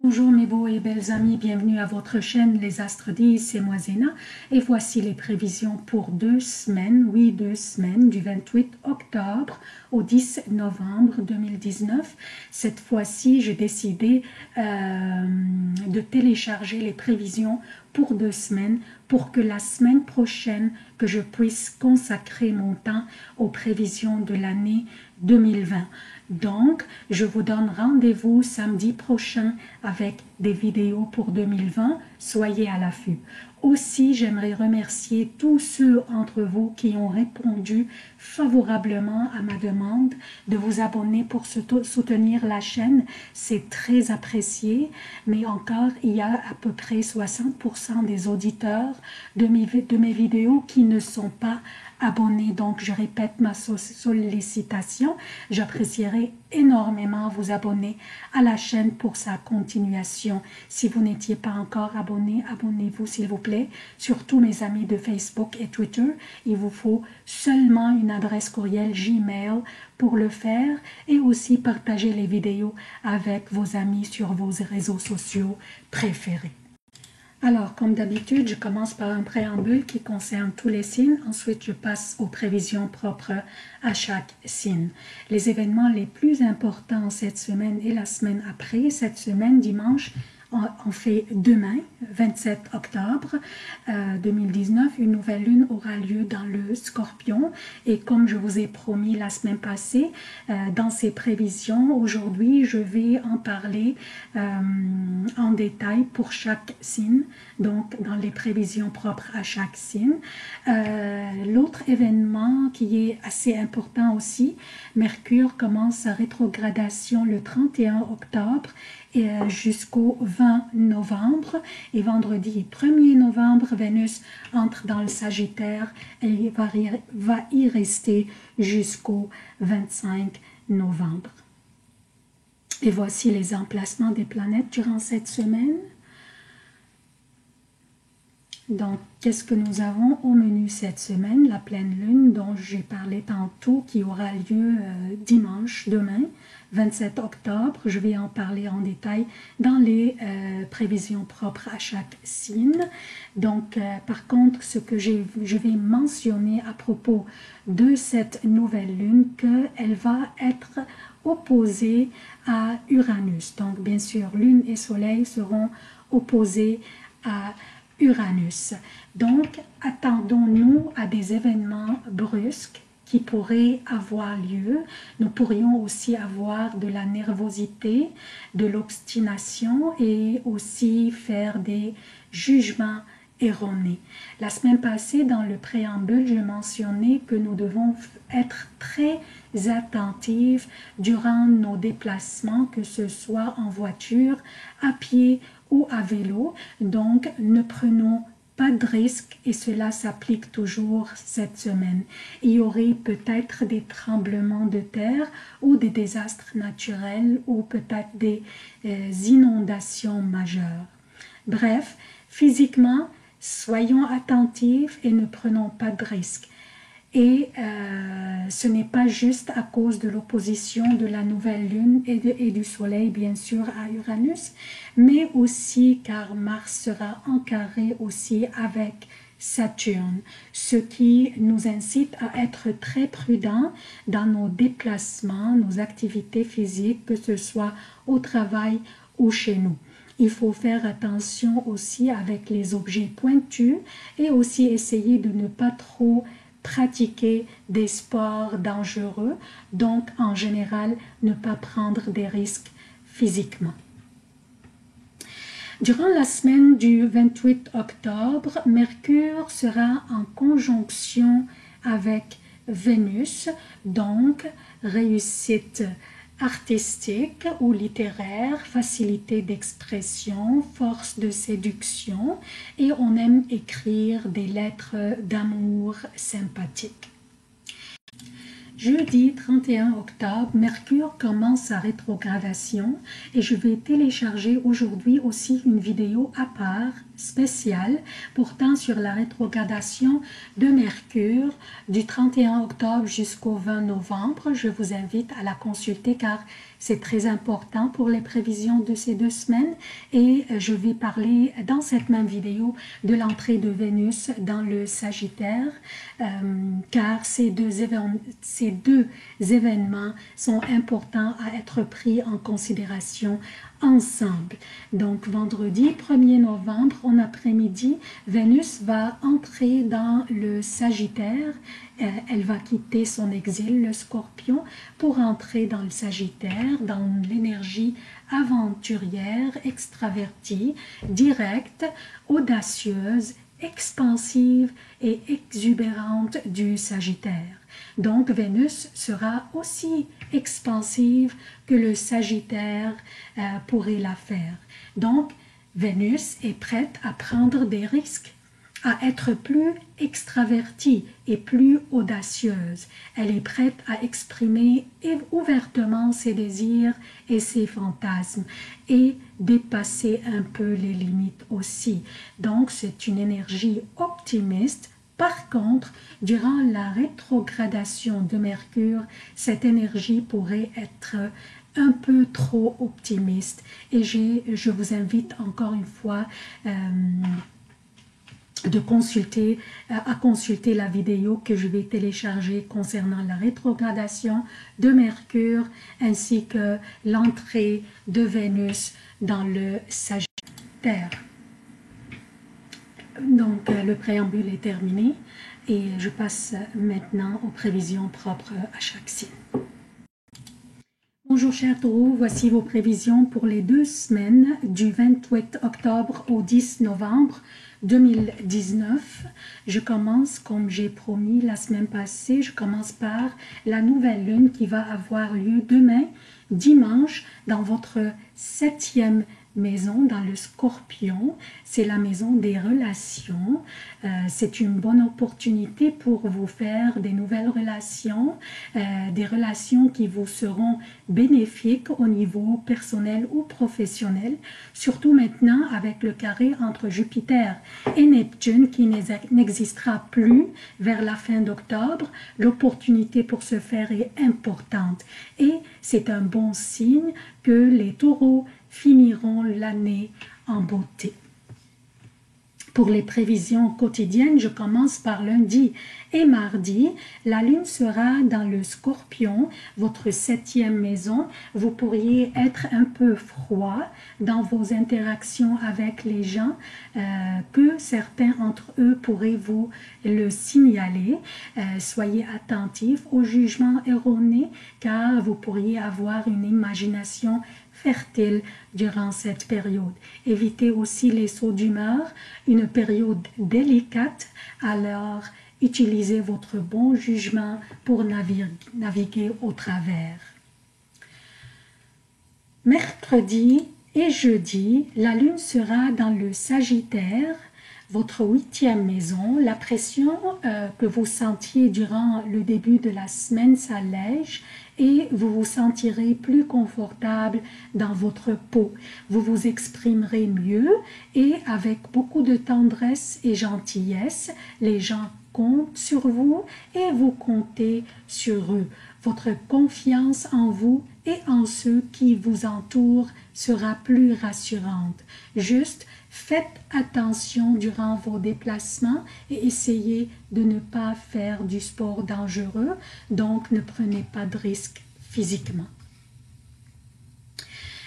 Bonjour mes beaux et belles amis, bienvenue à votre chaîne Les Astres disent, c'est moi Zéna et voici les prévisions pour 2 semaines, oui 2 semaines, du 28 octobre au 10 novembre 2019. Cette fois-ci, j'ai décidé de télécharger les prévisions pour 2 semaines pour que la semaine prochaine, que je puisse consacrer mon temps aux prévisions de l'année 2020. Donc, je vous donne rendez-vous samedi prochain avec des vidéos pour 2020. Soyez à l'affût. Aussi, j'aimerais remercier tous ceux entre vous qui ont répondu favorablement à ma demande de vous abonner pour soutenir la chaîne. C'est très apprécié, mais encore, il y a à peu près 60% des auditeurs de mes vidéos qui ne sont pas abonnés. Donc, je répète ma sollicitation. J'apprécierais énormément vous abonner à la chaîne pour sa continuation. Si vous n'étiez pas encore abonné, abonnez-vous s'il vous plaît. Surtout mes amis de Facebook et Twitter, il vous faut seulement une adresse courriel Gmail pour le faire et aussi partager les vidéos avec vos amis sur vos réseaux sociaux préférés. Alors, comme d'habitude, je commence par un préambule qui concerne tous les signes. Ensuite, je passe aux prévisions propres à chaque signe. Les événements les plus importants cette semaine et la semaine après. Cette semaine, dimanche, on fait demain, 27 octobre 2019, une nouvelle lune aura lieu dans le Scorpion. Et comme je vous ai promis la semaine passée, dans ces prévisions, aujourd'hui, je vais en parler en détail pour chaque signe, donc dans les prévisions propres à chaque signe. L'autre événement qui est assez important aussi, Mercure commence sa rétrogradation le 31 octobre jusqu'au 20 novembre et vendredi 1er novembre, Vénus entre dans le Sagittaire et va y rester jusqu'au 25 novembre. Et voici les emplacements des planètes durant cette semaine. Donc, qu'est-ce que nous avons au menu cette semaine? La pleine lune dont j'ai parlé tantôt qui aura lieu dimanche, demain, 27 octobre. Je vais en parler en détail dans les prévisions propres à chaque signe. Donc, par contre, ce que je vais mentionner à propos de cette nouvelle lune, qu'elle va être opposée à Uranus. Donc, bien sûr, lune et soleil seront opposés à Uranus. Donc, attendons-nous à des événements brusques qui pourraient avoir lieu. Nous pourrions aussi avoir de la nervosité, de l'obstination et aussi faire des jugements erronés. La semaine passée, dans le préambule, je mentionnais que nous devons être très attentifs durant nos déplacements, que ce soit en voiture, à pied ou à vélo. Donc, ne prenons pas de risques et cela s'applique toujours cette semaine. Il y aurait peut-être des tremblements de terre ou des désastres naturels ou peut-être des inondations majeures. Bref, physiquement, soyons attentifs et ne prenons pas de risques. Et ce n'est pas juste à cause de l'opposition de la nouvelle lune et du soleil, bien sûr, à Uranus, mais aussi car Mars sera en carré aussi avec Saturne, ce qui nous incite à être très prudents dans nos déplacements, nos activités physiques, que ce soit au travail ou chez nous. Il faut faire attention aussi avec les objets pointus et aussi essayer de ne pas trop pratiquer des sports dangereux, donc en général ne pas prendre des risques physiquement. Durant la semaine du 28 octobre, Mercure sera en conjonction avec Vénus, donc réussite artistique ou littéraire, facilité d'expression, force de séduction et on aime écrire des lettres d'amour sympathiques. Jeudi 31 octobre, Mercure commence sa rétrogradation et je vais télécharger aujourd'hui aussi une vidéo à part spéciale portant sur la rétrogradation de Mercure du 31 octobre jusqu'au 20 novembre. Je vous invite à la consulter car C'est très important pour les prévisions de ces 2 semaines et je vais parler dans cette même vidéo de l'entrée de Vénus dans le Sagittaire car ces deux événements sont importants à être pris en considération ensemble. Donc vendredi 1er novembre en après-midi, Vénus va entrer dans le Sagittaire. Elle va quitter son exil, le Scorpion, pour entrer dans le Sagittaire, dans l'énergie aventurière, extravertie, directe, audacieuse, expansive et exubérante du Sagittaire. Donc Vénus sera aussi expansive que le Sagittaire pourrait la faire. Donc Vénus est prête à prendre des risques, à être plus extravertie et plus audacieuse. Elle est prête à exprimer ouvertement ses désirs et ses fantasmes et dépasser un peu les limites aussi. Donc c'est une énergie optimiste. Par contre, durant la rétrogradation de Mercure, cette énergie pourrait être un peu trop optimiste et je vous invite encore une fois à consulter la vidéo que je vais télécharger concernant la rétrogradation de Mercure ainsi que l'entrée de Vénus dans le Sagittaire. Donc le préambule est terminé et je passe maintenant aux prévisions propres à chaque signe. Bonjour chers taureaux, voici vos prévisions pour les 2 semaines du 28 octobre au 10 novembre 2019. Je commence, comme j'ai promis la semaine passée, je commence par la nouvelle lune qui va avoir lieu demain, dimanche, dans votre 7e maison, dans le Scorpion. C'est la maison des relations. C'est une bonne opportunité pour vous faire des nouvelles relations, des relations qui vous seront bénéfiques au niveau personnel ou professionnel, surtout maintenant avec le carré entre Jupiter et Neptune qui n'existera plus vers la fin d'octobre. L'opportunité pour ce faire est importante et c'est un bon signe que les taureaux finiront l'année en beauté. Pour les prévisions quotidiennes, je commence par lundi et mardi. La lune sera dans le Scorpion, votre 7e maison. Vous pourriez être un peu froid dans vos interactions avec les gens, que certains d'entre eux pourraient vous le signaler. Soyez attentifs aux jugements erronés car vous pourriez avoir une imagination fertile durant cette période. Évitez aussi les sauts d'humeur, une période délicate, alors utilisez votre bon jugement pour naviguer au travers. Mercredi et jeudi, la lune sera dans le Sagittaire, votre 8e maison. La pression que vous sentiez durant le début de la semaine s'allège et vous vous sentirez plus confortable dans votre peau. Vous vous exprimerez mieux et avec beaucoup de tendresse et gentillesse. Les gens comptent sur vous et vous comptez sur eux. Votre confiance en vous et en ceux qui vous entourent sera plus rassurante. Juste faites attention durant vos déplacements et essayez de ne pas faire du sport dangereux, donc ne prenez pas de risques physiquement.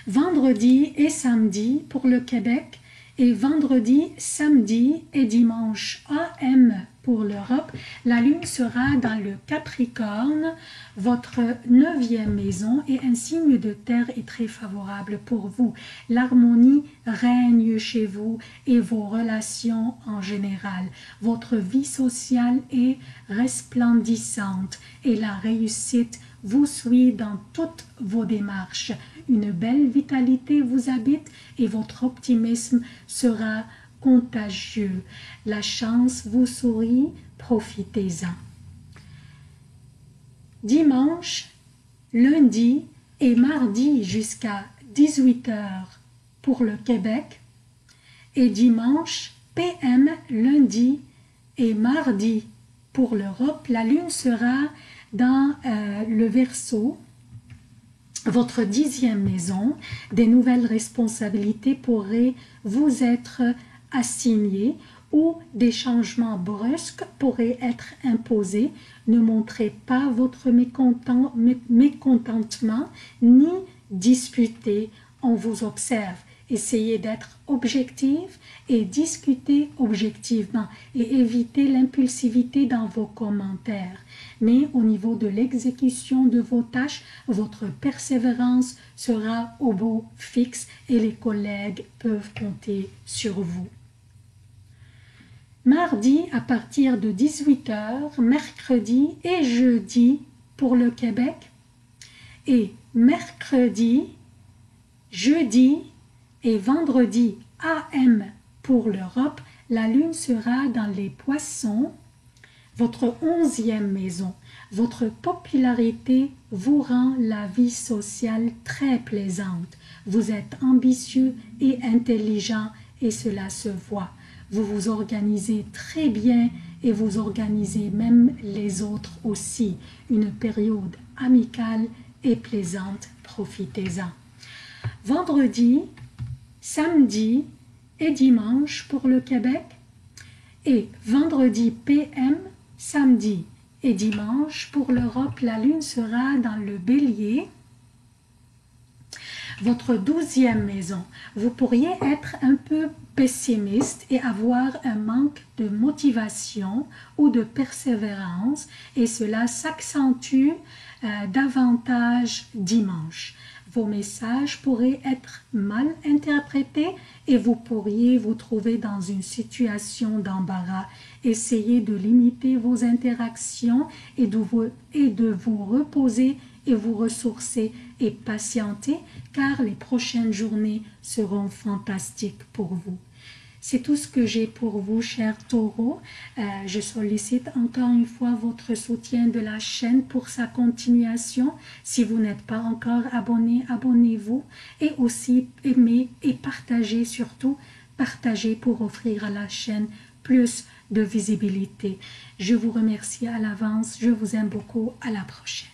Vendredi et samedi pour le Québec et vendredi, samedi et dimanche AM pour l'Europe, la lune sera dans le Capricorne, votre 9e maison et un signe de terre est très favorable pour vous. L'harmonie règne chez vous et vos relations en général. Votre vie sociale est resplendissante et la réussite vous suit dans toutes vos démarches. Une belle vitalité vous habite et votre optimisme sera contagieux. La chance vous sourit, profitez-en. Dimanche, lundi et mardi jusqu'à 18 h pour le Québec et dimanche, PM, lundi et mardi pour l'Europe. La lune sera dans le Verseau, votre 10e maison, des nouvelles responsabilités pourraient vous être assignées ou des changements brusques pourraient être imposés. Ne montrez pas votre mécontentement ni disputez, on vous observe. Essayez d'être objectif et discutez objectivement et évitez l'impulsivité dans vos commentaires. Mais au niveau de l'exécution de vos tâches, votre persévérance sera au beau fixe et les collègues peuvent compter sur vous. Mardi à partir de 18 h, mercredi et jeudi pour le Québec et mercredi, jeudi et vendredi AM pour l'Europe, la lune sera dans les poissons, votre 11e maison. Votre popularité vous rend la vie sociale très plaisante. Vous êtes ambitieux et intelligent et cela se voit. Vous vous organisez très bien et vous organisez même les autres aussi. Une période amicale et plaisante, profitez-en. Vendredi, samedi et dimanche pour le Québec et vendredi PM, samedi et dimanche pour l'Europe, la lune sera dans le Bélier. Votre 12e maison, vous pourriez être un peu pessimiste et avoir un manque de motivation ou de persévérance et cela s'accentue davantage dimanche. Vos messages pourraient être mal interprétés et vous pourriez vous trouver dans une situation d'embarras. Essayez de limiter vos interactions et de vous reposer et vous ressourcer et patienter car les prochaines journées seront fantastiques pour vous. C'est tout ce que j'ai pour vous, chers taureaux. Je sollicite encore une fois votre soutien de la chaîne pour sa continuation. Si vous n'êtes pas encore abonné, abonnez-vous. Et aussi aimez et partagez surtout. Partagez pour offrir à la chaîne plus de visibilité. Je vous remercie à l'avance. Je vous aime beaucoup. À la prochaine.